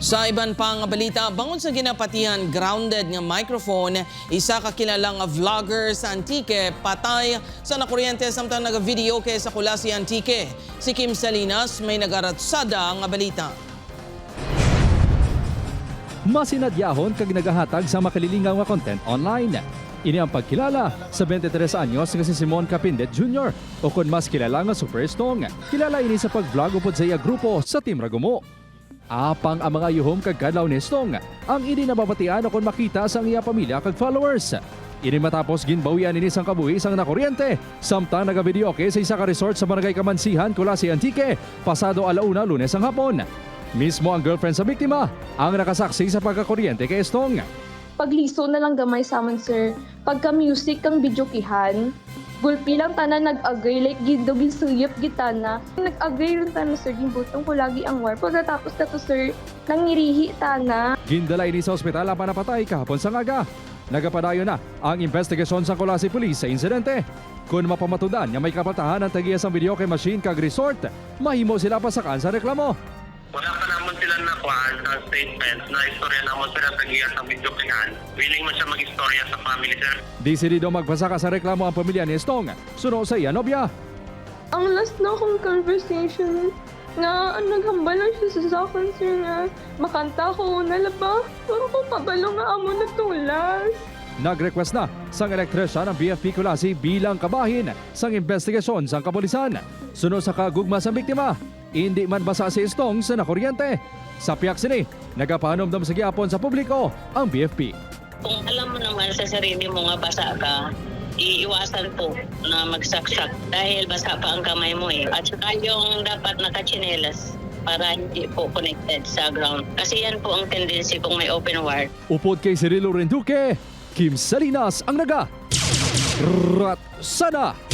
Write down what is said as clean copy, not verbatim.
Sa iban pang balita, bangon sa ginapatihan grounded nga microphone, isa ka kilalang vlogger sa Antique patay sa nakuryente samtang naga-video kay sa kula si Antique. Si Kim Salinas may nagaratsada nga balita. Masinadyahon kag nagahatag sa makalilingaw nga content online. Ini ang pagkilala sa 23 anyos nga si Simon Capindet Jr. o kung mas kilala nga Super Stong. Kilala ini sa pag-vlog upod sa iya grupo sa Team Ragumo. Apang ang mga yuhom kag kadlaw ni Stong ang ini nababatian kung makita sa iya pamilya kag followers. Ini matapos ginbawian ini sang kabuhi sang nakuryente samtang nagavideoke sa isa ka resort sa Barangay Kamansihan, Kula si Antique pasado alauna Lunes ang hapon. Mismo ang girlfriend sa biktima ang nakasaksi sa pagkakuryente kay Stong. Pagliso na lang gamay sa aman, sir. Pagka-music kang videokihan, gulpi lang tanan nag-agree, like gindo ginsuyop gitana. Nag-agree rin tanan, sir, gimbutong ko lagi ang war. Pagkatapos na to, sir, nangirihi tana. Gindala ini sa ospital ang panapatay kahapon sa ngaga. Nagapadayon na ang investigasyon sa Colasi Police sa insidente. Kung mapamatudan nga may kapatahan ang tagiya sa video kay machine kag resort, mahimo sila pasakan sa reklamo. Wala pa naman sila nakuhaan ng statement na istorya naman sila sa giya sa video kinaan. Willing man siya mag-istorya sa family, sir. Desidido magpasaka sa reklamo ang pamilya ni Stong. Suno sa iya nobya. Ang last na akong conversation nga naghambal lang siya sa akin, sir, nga makanta ko nalaba. Pero kung pabalo nga amo nagtulas. Nag-request na sang elektrisyan ng BFP Colasi bilang kabahin sang investigasyon sang kapulisan. Suno sa kagugma sa biktima, hindi man basa si Stong sa nakuryente. Sa piyak sini, nagapanomdom sa gyapon sa publiko ang BFP. Kung alam mo naman sa sarili mo nga basa ka, iiwasan po na magsaksak dahil basa pa ang kamay mo eh. At saka yung dapat nakachinelas para hindi po connected sa ground. Kasi yan po ang tendency kung may open wire. Upod kay Cirilo Renduque, Kim Salinas ang naga. Ratsada!